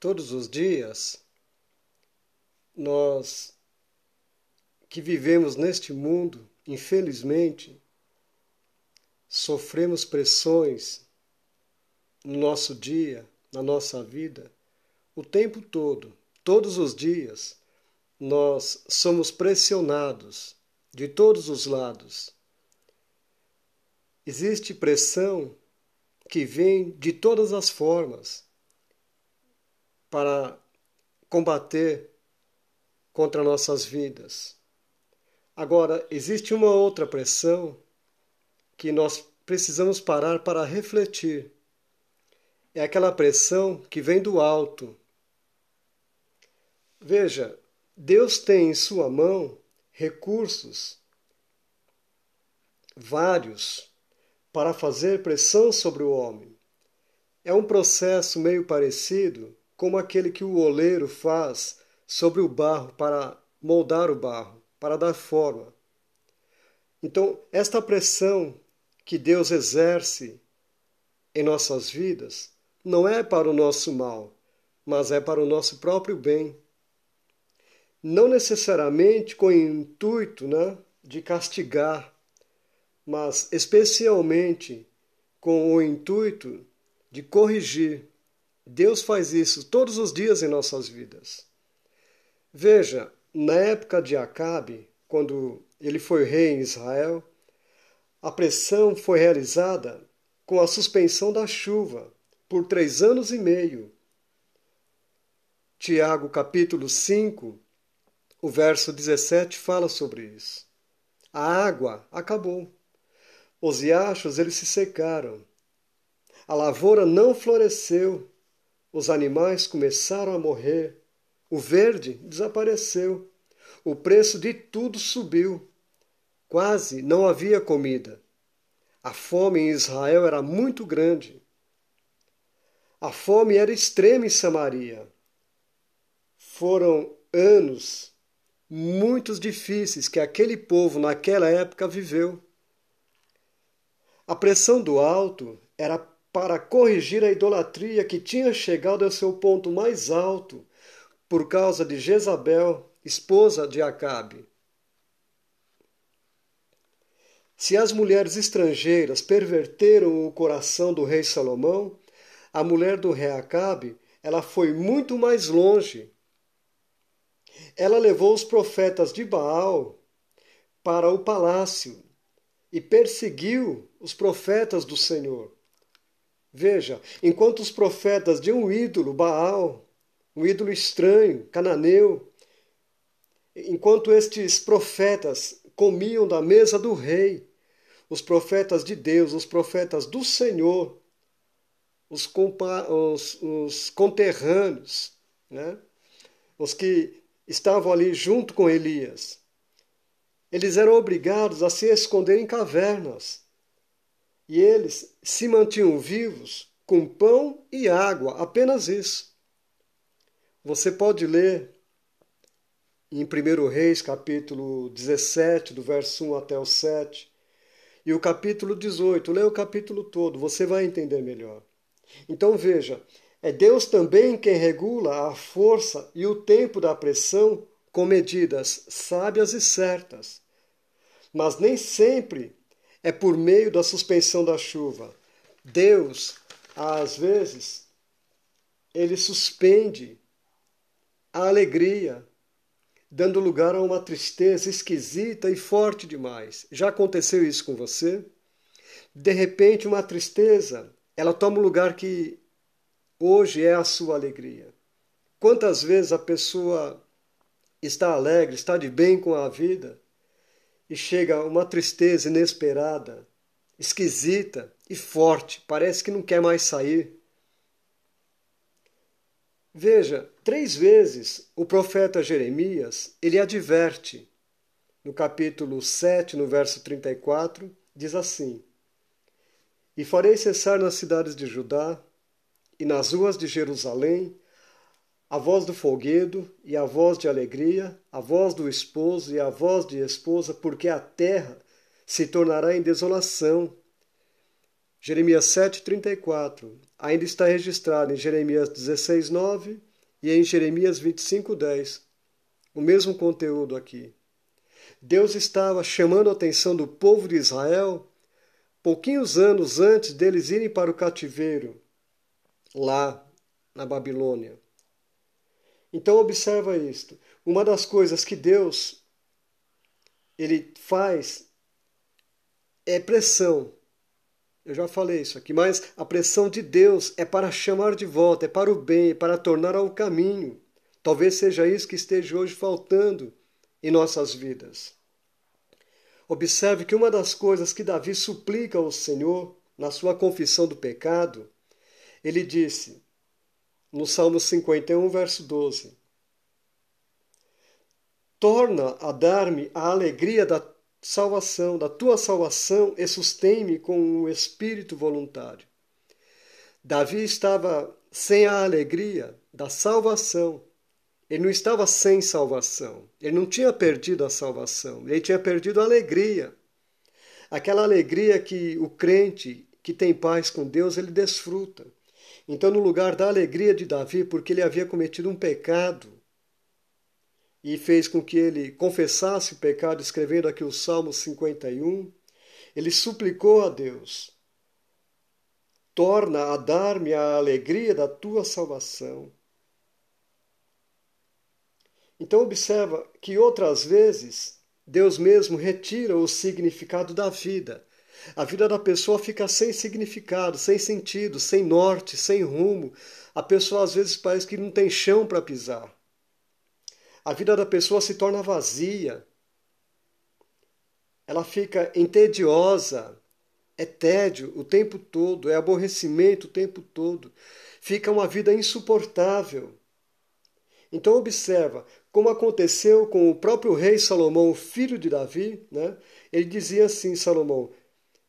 Todos os dias, nós que vivemos neste mundo, infelizmente, sofremos pressões no nosso dia, na nossa vida, o tempo todo, todos os dias, nós somos pressionados de todos os lados. Existe pressão que vem de todas as formas para combater contra nossas vidas. Agora, existe uma outra pressão que nós precisamos parar para refletir. É aquela pressão que vem do alto. Veja, Deus tem em sua mão recursos vários para fazer pressão sobre o homem. É um processo meio parecido como aquele que o oleiro faz sobre o barro para moldar o barro, para dar forma. Então, esta pressão que Deus exerce em nossas vidas não é para o nosso mal, mas é para o nosso próprio bem. Não necessariamente com o intuito, de castigar, mas especialmente com o intuito de corrigir. Deus faz isso todos os dias em nossas vidas. Veja, na época de Acabe, quando ele foi rei em Israel, a pressão foi realizada com a suspensão da chuva por 3 anos e meio. Tiago, capítulo 5, o verso 17 fala sobre isso. A água acabou. Os riachos eles se secaram. A lavoura não floresceu. Os animais começaram a morrer. O verde desapareceu. O preço de tudo subiu. Quase não havia comida. A fome em Israel era muito grande. A fome era extrema em Samaria. Foram anos muito difíceis que aquele povo naquela época viveu. A pressão do alto era para corrigir a idolatria que tinha chegado ao seu ponto mais alto por causa de Jezabel, esposa de Acabe. Se as mulheres estrangeiras perverteram o coração do rei Salomão, a mulher do rei Acabe, ela foi muito mais longe. Ela levou os profetas de Baal para o palácio e perseguiu os profetas do Senhor. Veja, enquanto os profetas de um ídolo, Baal, um ídolo estranho, cananeu, enquanto estes profetas comiam da mesa do rei, os profetas de Deus, os profetas do Senhor, os conterrâneos, os que estavam ali junto com Elias, eles eram obrigados a se esconder em cavernas. E eles se mantinham vivos com pão e água, apenas isso. Você pode ler em 1 Reis, capítulo 17, do verso 1 até o 7, e o capítulo 18, lê o capítulo todo, você vai entender melhor. Então veja, é Deus também quem regula a força e o tempo da pressão com medidas sábias e certas. Mas nem sempre é por meio da suspensão da chuva. Deus, às vezes, ele suspende a alegria, dando lugar a uma tristeza esquisita e forte demais. Já aconteceu isso com você? De repente, uma tristeza, ela toma um lugar que hoje é a sua alegria. Quantas vezes a pessoa está alegre, está de bem com a vida, e chega uma tristeza inesperada, esquisita e forte, parece que não quer mais sair. Veja, 3 vezes o profeta Jeremias, ele adverte. No capítulo 7, no verso 34, diz assim: E farei cessar nas cidades de Judá e nas ruas de Jerusalém a voz do folguedo e a voz de alegria, a voz do esposo e a voz de esposa, porque a terra se tornará em desolação. Jeremias 7,34. Ainda está registrado em Jeremias 16,9 E em Jeremias 25:10, o mesmo conteúdo aqui. Deus estava chamando a atenção do povo de Israel pouquinhos anos antes deles irem para o cativeiro, lá na Babilônia. Então observa isto. Uma das coisas que Deus ele faz é pressão. Eu já falei isso aqui, mas a pressão de Deus é para chamar de volta, é para o bem, é para tornar ao caminho. Talvez seja isso que esteja hoje faltando em nossas vidas. Observe que uma das coisas que Davi suplica ao Senhor na sua confissão do pecado, ele disse, no Salmo 51, verso 12: torna a dar-me a alegria da salvação, da tua salvação, e sustém-me com um espírito voluntário. Davi estava sem a alegria da salvação. Ele não estava sem salvação. Ele não tinha perdido a salvação. Ele tinha perdido a alegria. Aquela alegria que o crente que tem paz com Deus, ele desfruta. Então, no lugar da alegria de Davi, porque ele havia cometido um pecado, e fez com que ele confessasse o pecado, escrevendo aqui o Salmo 51, ele suplicou a Deus: torna a dar-me a alegria da tua salvação. Então observa que outras vezes Deus mesmo retira o significado da vida. A vida da pessoa fica sem significado, sem sentido, sem norte, sem rumo. A pessoa às vezes parece que não tem chão para pisar. A vida da pessoa se torna vazia. Ela fica entediosa. É tédio o tempo todo, é aborrecimento o tempo todo. Fica uma vida insuportável. Então observa, como aconteceu com o próprio rei Salomão, filho de Davi, né? Ele dizia assim, Salomão,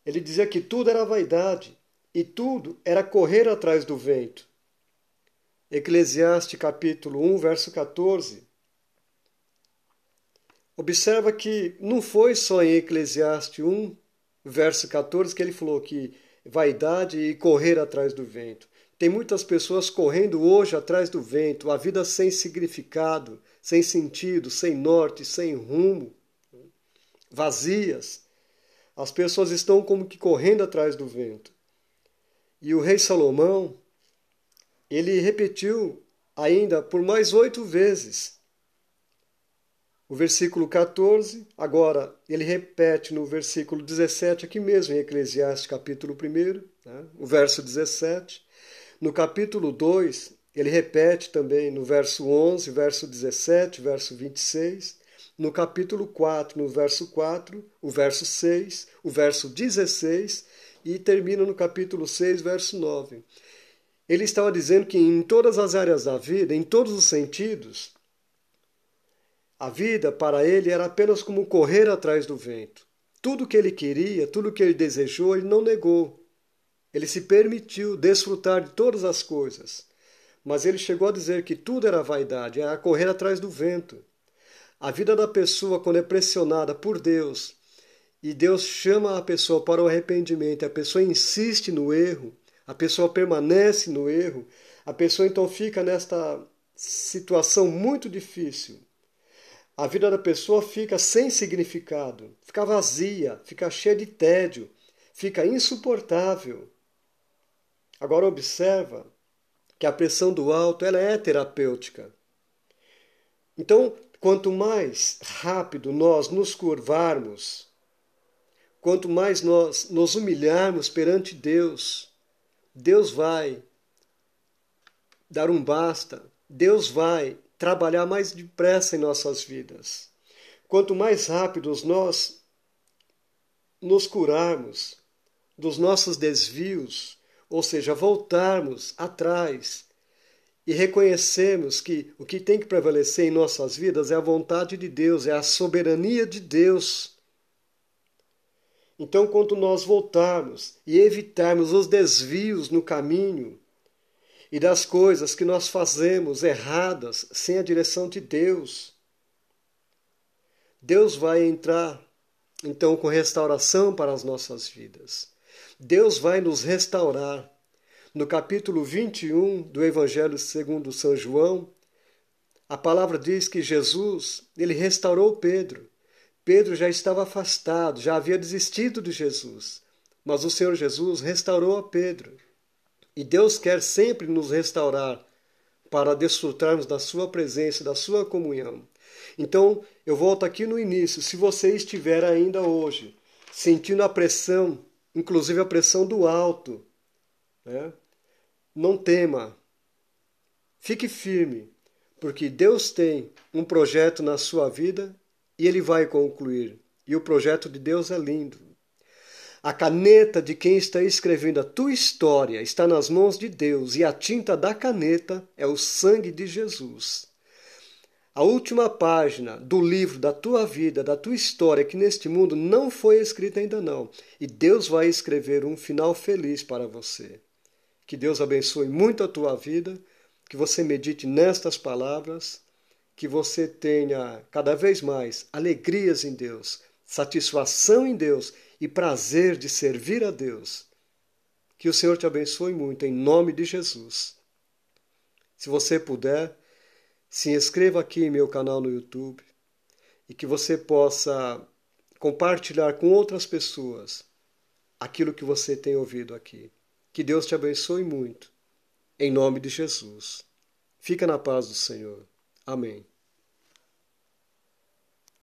ele dizia que tudo era vaidade e tudo era correr atrás do vento. Eclesiastes capítulo 1, verso 14. Observa que não foi só em Eclesiastes 1, verso 14, que ele falou que vaidade e correr atrás do vento. Tem muitas pessoas correndo hoje atrás do vento, a vida sem significado, sem sentido, sem norte, sem rumo, vazias. As pessoas estão como que correndo atrás do vento. E o rei Salomão, ele repetiu ainda por mais 8 vezes o versículo 14, agora ele repete no versículo 17, aqui mesmo em Eclesiastes capítulo 1, né, o verso 17. No capítulo 2, ele repete também no verso 11, verso 17, verso 26. No capítulo 4, no verso 4, o verso 6, o verso 16 e termina no capítulo 6, verso 9. Ele estava dizendo que em todas as áreas da vida, em todos os sentidos, a vida para ele era apenas como correr atrás do vento. Tudo que ele queria, tudo que ele desejou, ele não negou. Ele se permitiu desfrutar de todas as coisas. Mas ele chegou a dizer que tudo era vaidade, era correr atrás do vento. A vida da pessoa, quando é pressionada por Deus, e Deus chama a pessoa para o arrependimento, a pessoa insiste no erro, a pessoa permanece no erro, a pessoa então fica nesta situação muito difícil. A vida da pessoa fica sem significado, fica vazia, fica cheia de tédio, fica insuportável. Agora observa que a pressão do alto ela é terapêutica. Então, quanto mais rápido nós nos curvarmos, quanto mais nós nos humilharmos perante Deus, Deus vai dar um basta, Deus vai trabalhar mais depressa em nossas vidas. Quanto mais rápidos nós nos curarmos dos nossos desvios, ou seja, voltarmos atrás e reconhecermos que o que tem que prevalecer em nossas vidas é a vontade de Deus, é a soberania de Deus. Então, quando nós voltarmos e evitarmos os desvios no caminho e das coisas que nós fazemos erradas sem a direção de Deus, Deus vai entrar então com restauração para as nossas vidas. Deus vai nos restaurar. No capítulo 21 do Evangelho segundo São João, A palavra diz que Jesus, ele restaurou Pedro. Pedro já estava afastado, já havia desistido de Jesus. Mas o Senhor Jesus restaurou a Pedro. E Deus quer sempre nos restaurar para desfrutarmos da sua presença, da sua comunhão. Então, eu volto aqui no início. Se você estiver ainda hoje sentindo a pressão, inclusive a pressão do alto, né? Não tema, fique firme, porque Deus tem um projeto na sua vida e Ele vai concluir. E o projeto de Deus é lindo. A caneta de quem está escrevendo a tua história está nas mãos de Deus e a tinta da caneta é o sangue de Jesus. A última página do livro da tua vida, da tua história aqui neste mundo não foi escrita ainda não. E Deus vai escrever um final feliz para você. Que Deus abençoe muito a tua vida, que você medite nestas palavras, que você tenha cada vez mais alegrias em Deus, satisfação em Deus e prazer de servir a Deus. Que o Senhor te abençoe muito, em nome de Jesus. Se você puder, se inscreva aqui em meu canal no YouTube e que você possa compartilhar com outras pessoas aquilo que você tem ouvido aqui. Que Deus te abençoe muito, em nome de Jesus. Fica na paz do Senhor. Amém.